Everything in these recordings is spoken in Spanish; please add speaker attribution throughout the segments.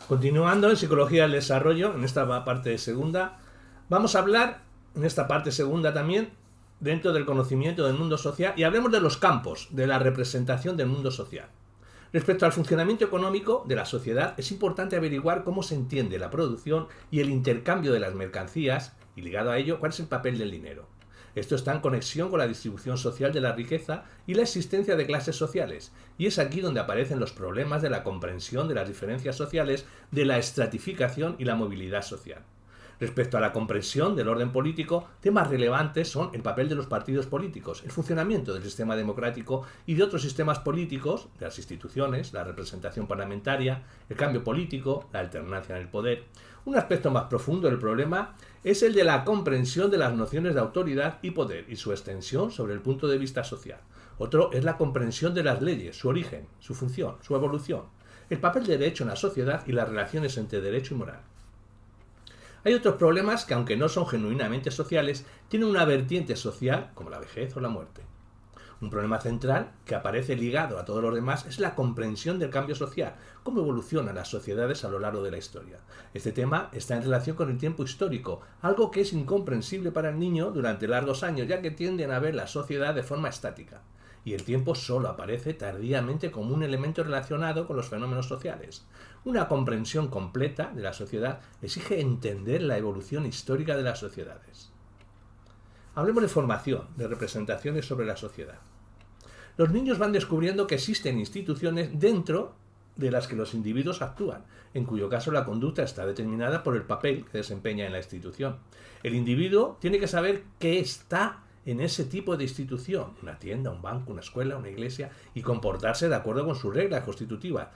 Speaker 1: Continuando en Psicología del Desarrollo, en esta parte segunda, vamos a hablar, en esta parte segunda también, dentro del conocimiento del mundo social, y hablemos de los campos de la representación del mundo social. Respecto al funcionamiento económico de la sociedad, es importante averiguar cómo se entiende la producción y el intercambio de las mercancías, y ligado a ello, cuál es el papel del dinero. Esto está en conexión con la distribución social de la riqueza y la existencia de clases sociales, y es aquí donde aparecen los problemas de la comprensión de las diferencias sociales, de la estratificación y la movilidad social. Respecto a la comprensión del orden político, temas relevantes son el papel de los partidos políticos, el funcionamiento del sistema democrático y de otros sistemas políticos, de las instituciones, la representación parlamentaria, el cambio político, la alternancia en el poder. Un aspecto más profundo del problema es el de la comprensión de las nociones de autoridad y poder y su extensión sobre el punto de vista social. Otro es la comprensión de las leyes, su origen, su función, su evolución, el papel del derecho en la sociedad y las relaciones entre derecho y moral. Hay otros problemas que, aunque no son genuinamente sociales, tienen una vertiente social, como la vejez o la muerte. Un problema central, que aparece ligado a todos los demás, es la comprensión del cambio social, cómo evolucionan las sociedades a lo largo de la historia. Este tema está en relación con el tiempo histórico, algo que es incomprensible para el niño durante largos años, ya que tienden a ver la sociedad de forma estática. Y el tiempo solo aparece tardíamente como un elemento relacionado con los fenómenos sociales. Una comprensión completa de la sociedad exige entender la evolución histórica de las sociedades. Hablemos de formación, de representaciones sobre la sociedad. Los niños van descubriendo que existen instituciones dentro de las que los individuos actúan, en cuyo caso la conducta está determinada por el papel que desempeña en la institución. El individuo tiene que saber qué está en ese tipo de institución, una tienda, un banco, una escuela, una iglesia, y comportarse de acuerdo con sus reglas constitutivas.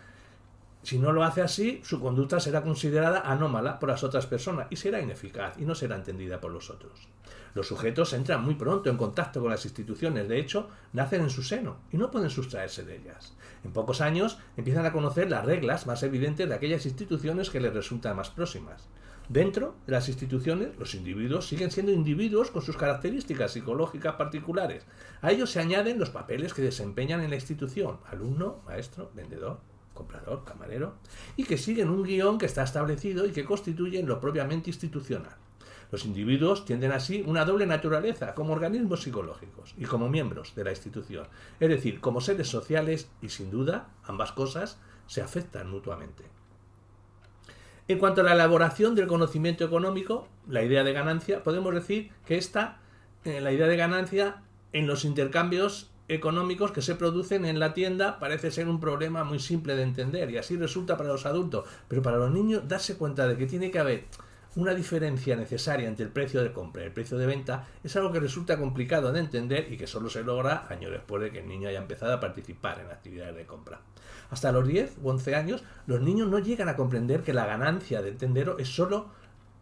Speaker 1: Si no lo hace así, su conducta será considerada anómala por las otras personas y será ineficaz y no será entendida por los otros. Los sujetos entran muy pronto en contacto con las instituciones, de hecho, nacen en su seno y no pueden sustraerse de ellas. En pocos años empiezan a conocer las reglas más evidentes de aquellas instituciones que les resultan más próximas. Dentro de las instituciones, los individuos siguen siendo individuos con sus características psicológicas particulares. A ellos se añaden los papeles que desempeñan en la institución: alumno, maestro, vendedor, comprador, camarero, y que siguen un guión que está establecido y que constituyen lo propiamente institucional. Los individuos tienen así una doble naturaleza como organismos psicológicos y como miembros de la institución, es decir, como seres sociales, y sin duda ambas cosas se afectan mutuamente. En cuanto a la elaboración del conocimiento económico, la idea de ganancia, podemos decir que la idea de ganancia en los intercambios económicos que se producen en la tienda parece ser un problema muy simple de entender, y así resulta para los adultos, pero para los niños darse cuenta de que tiene que haber una diferencia necesaria entre el precio de compra y el precio de venta es algo que resulta complicado de entender y que solo se logra años después de que el niño haya empezado a participar en actividades de compra. Hasta los 10 u 11 años, los niños no llegan a comprender que la ganancia del tendero es solo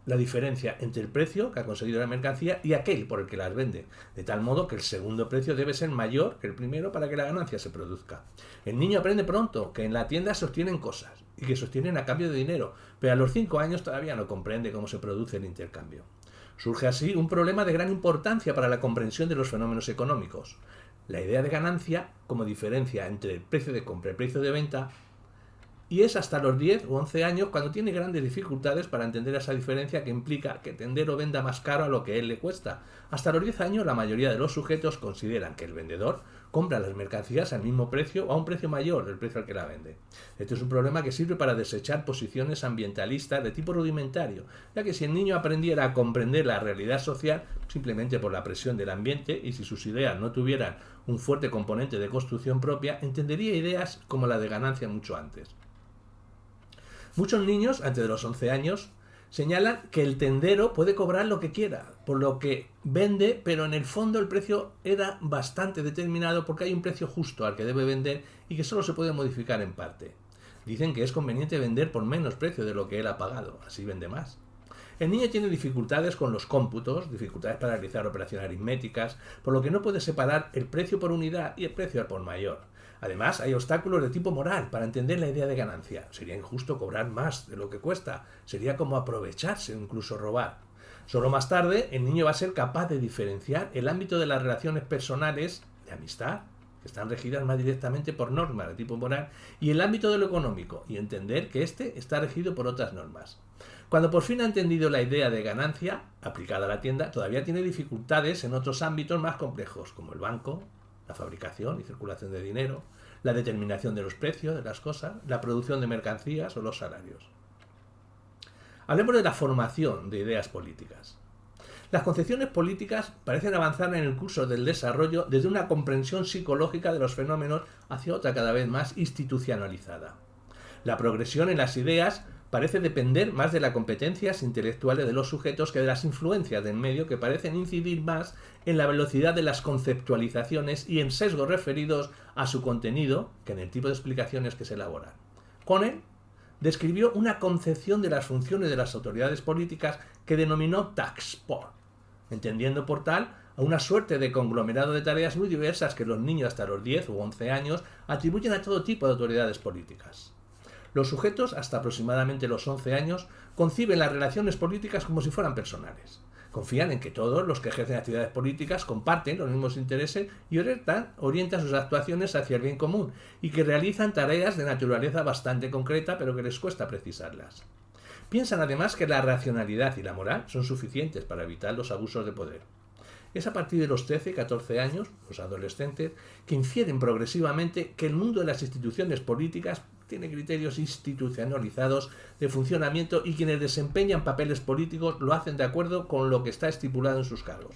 Speaker 1: la diferencia entre el precio que ha conseguido la mercancía y aquel por el que las vende, de tal modo que el segundo precio debe ser mayor que el primero para que la ganancia se produzca. El niño aprende pronto que en la tienda se obtienen cosas y que se obtienen a cambio de dinero, pero a los 5 años todavía no comprende cómo se produce el intercambio. Surge así un problema de gran importancia para la comprensión de los fenómenos económicos. La idea de ganancia como diferencia entre el precio de compra y el precio de venta, y es hasta los 10 o 11 años cuando tiene grandes dificultades para entender esa diferencia que implica que el tendero venda más caro a lo que él le cuesta. Hasta los 10 años la mayoría de los sujetos consideran que el vendedor compra las mercancías al mismo precio o a un precio mayor del precio al que la vende. Este es un problema que sirve para desechar posiciones ambientalistas de tipo rudimentario, ya que si el niño aprendiera a comprender la realidad social simplemente por la presión del ambiente, y si sus ideas no tuvieran un fuerte componente de construcción propia, entendería ideas como la de ganancia mucho antes. Muchos niños, antes de los 11 años, señalan que el tendero puede cobrar lo que quiera, por lo que vende, pero en el fondo el precio era bastante determinado porque hay un precio justo al que debe vender y que solo se puede modificar en parte. Dicen que es conveniente vender por menos precio de lo que él ha pagado, así vende más. El niño tiene dificultades con los cómputos, dificultades para realizar operaciones aritméticas, por lo que no puede separar el precio por unidad y el precio al por mayor. Además, hay obstáculos de tipo moral para entender la idea de ganancia. Sería injusto cobrar más de lo que cuesta. Sería como aprovecharse o incluso robar. Solo más tarde, el niño va a ser capaz de diferenciar el ámbito de las relaciones personales, de amistad, que están regidas más directamente por normas de tipo moral, y el ámbito de lo económico, y entender que éste está regido por otras normas. Cuando por fin ha entendido la idea de ganancia aplicada a la tienda, todavía tiene dificultades en otros ámbitos más complejos, como el banco, la fabricación y circulación de dinero, la determinación de los precios de las cosas, la producción de mercancías o los salarios. Hablemos de la formación de ideas políticas. Las concepciones políticas parecen avanzar en el curso del desarrollo desde una comprensión psicológica de los fenómenos hacia otra cada vez más institucionalizada. La progresión en las ideas parece depender más de las competencias intelectuales de los sujetos que de las influencias del medio, que parecen incidir más en la velocidad de las conceptualizaciones y en sesgos referidos a su contenido que en el tipo de explicaciones que se elaboran. Connell describió una concepción de las funciones de las autoridades políticas que denominó taskforce, entendiendo por tal a una suerte de conglomerado de tareas muy diversas que los niños hasta los 10 u 11 años atribuyen a todo tipo de autoridades políticas. Los sujetos, hasta aproximadamente los 11 años, conciben las relaciones políticas como si fueran personales. Confían en que todos los que ejercen actividades políticas comparten los mismos intereses y orientan sus actuaciones hacia el bien común, y que realizan tareas de naturaleza bastante concreta, pero que les cuesta precisarlas. Piensan además que la racionalidad y la moral son suficientes para evitar los abusos de poder. Es a partir de los 13 y 14 años, los adolescentes, que infieren progresivamente que el mundo de las instituciones políticas tiene criterios institucionalizados de funcionamiento y quienes desempeñan papeles políticos lo hacen de acuerdo con lo que está estipulado en sus cargos.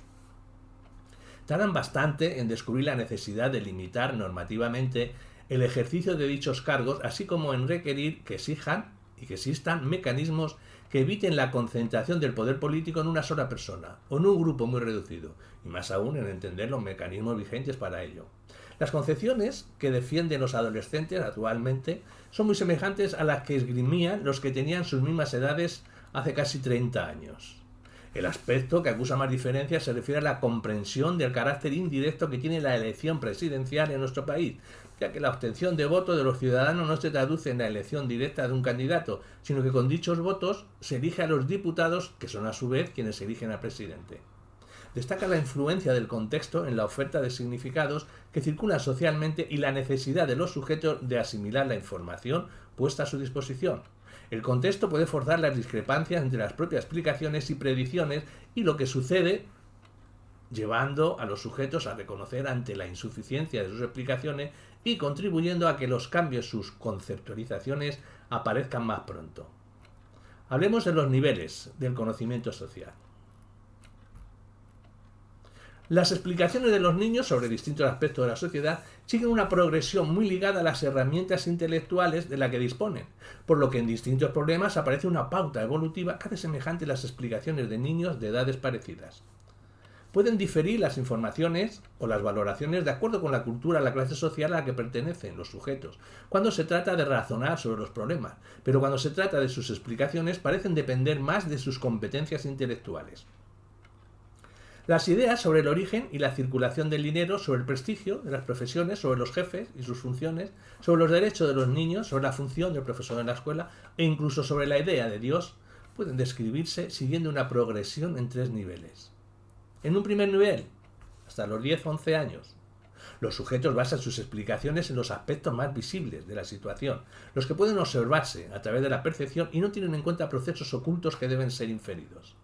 Speaker 1: Tardan bastante en descubrir la necesidad de limitar normativamente el ejercicio de dichos cargos, así como en requerir que exijan y que existan mecanismos que eviten la concentración del poder político en una sola persona o en un grupo muy reducido, y más aún en entender los mecanismos vigentes para ello. Las concepciones que defienden los adolescentes actualmente son muy semejantes a las que esgrimían los que tenían sus mismas edades hace casi 30 años. El aspecto que acusa más diferencias se refiere a la comprensión del carácter indirecto que tiene la elección presidencial en nuestro país, ya que la obtención de votos de los ciudadanos no se traduce en la elección directa de un candidato, sino que con dichos votos se elige a los diputados, que son a su vez quienes eligen al presidente. Destaca la influencia del contexto en la oferta de significados que circulan socialmente y la necesidad de los sujetos de asimilar la información puesta a su disposición. El contexto puede forzar las discrepancias entre las propias explicaciones y predicciones y lo que sucede, llevando a los sujetos a reconocer ante la insuficiencia de sus explicaciones y contribuyendo a que los cambios en sus conceptualizaciones aparezcan más pronto. Hablemos de los niveles del conocimiento social. Las explicaciones de los niños sobre distintos aspectos de la sociedad siguen una progresión muy ligada a las herramientas intelectuales de las que disponen, por lo que en distintos problemas aparece una pauta evolutiva que hace semejante a las explicaciones de niños de edades parecidas. Pueden diferir las informaciones o las valoraciones de acuerdo con la cultura o la clase social a la que pertenecen los sujetos, cuando se trata de razonar sobre los problemas, pero cuando se trata de sus explicaciones parecen depender más de sus competencias intelectuales. Las ideas sobre el origen y la circulación del dinero, sobre el prestigio de las profesiones, sobre los jefes y sus funciones, sobre los derechos de los niños, sobre la función del profesor en la escuela e incluso sobre la idea de Dios, pueden describirse siguiendo una progresión en 3 niveles. En un primer nivel, hasta los 10-11 años, los sujetos basan sus explicaciones en los aspectos más visibles de la situación, los que pueden observarse a través de la percepción y no tienen en cuenta procesos ocultos que deben ser inferidos.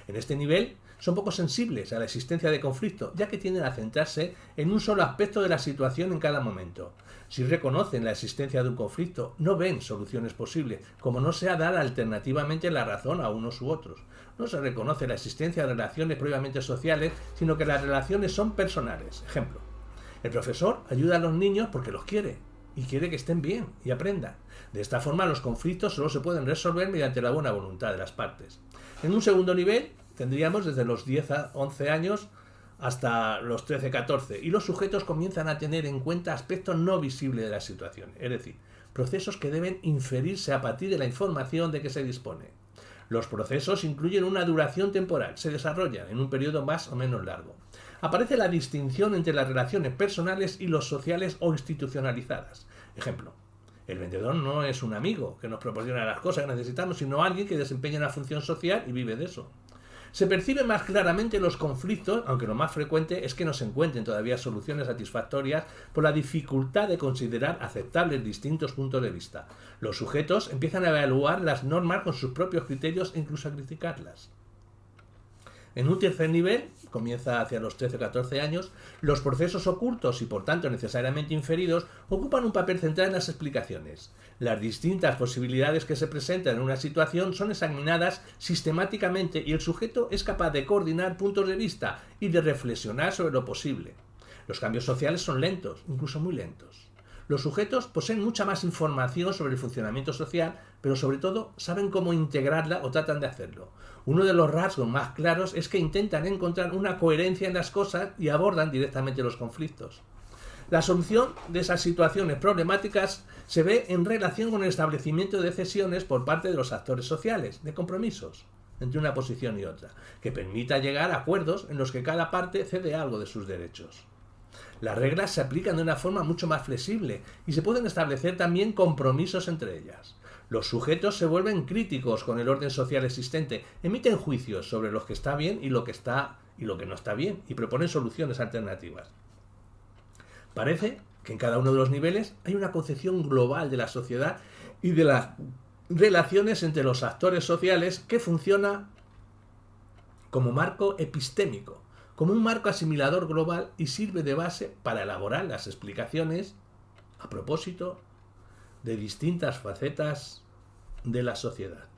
Speaker 1: En este nivel son poco sensibles a la existencia de conflicto, ya que tienden a centrarse en un solo aspecto de la situación en cada momento. Si reconocen la existencia de un conflicto, no ven soluciones posibles, como no sea dar alternativamente la razón a unos u otros. No se reconoce la existencia de relaciones previamente sociales, sino que las relaciones son personales. Ejemplo: el profesor ayuda a los niños porque los quiere, y quiere que estén bien y aprendan. De esta forma, los conflictos solo se pueden resolver mediante la buena voluntad de las partes. En un segundo nivel, tendríamos desde los 10 a 11 años hasta los 13-14, y los sujetos comienzan a tener en cuenta aspectos no visibles de la situación, es decir, procesos que deben inferirse a partir de la información de que se dispone. Los procesos incluyen una duración temporal, se desarrollan en un periodo más o menos largo. Aparece la distinción entre las relaciones personales y los sociales o institucionalizadas. Ejemplo: el vendedor no es un amigo que nos proporciona las cosas que necesitamos, sino alguien que desempeña una función social y vive de eso. Se perciben más claramente los conflictos, aunque lo más frecuente es que no se encuentren todavía soluciones satisfactorias por la dificultad de considerar aceptables distintos puntos de vista. Los sujetos empiezan a evaluar las normas con sus propios criterios e incluso a criticarlas. En un tercer nivel, comienza hacia los 13 o 14 años, los procesos ocultos y por tanto necesariamente inferidos ocupan un papel central en las explicaciones. Las distintas posibilidades que se presentan en una situación son examinadas sistemáticamente y el sujeto es capaz de coordinar puntos de vista y de reflexionar sobre lo posible. Los cambios sociales son lentos, incluso muy lentos. Los sujetos poseen mucha más información sobre el funcionamiento social, pero sobre todo saben cómo integrarla o tratan de hacerlo. Uno de los rasgos más claros es que intentan encontrar una coherencia en las cosas y abordan directamente los conflictos. La solución de esas situaciones problemáticas se ve en relación con el establecimiento de cesiones por parte de los actores sociales, de compromisos entre una posición y otra, que permita llegar a acuerdos en los que cada parte cede algo de sus derechos. Las reglas se aplican de una forma mucho más flexible y se pueden establecer también compromisos entre ellas. Los sujetos se vuelven críticos con el orden social existente, emiten juicios sobre lo que está bien y lo que no está bien y proponen soluciones alternativas. Parece que en cada uno de los niveles hay una concepción global de la sociedad y de las relaciones entre los actores sociales que funciona como marco epistémico, como un marco asimilador global y sirve de base para elaborar las explicaciones a propósito de distintas facetas de la sociedad.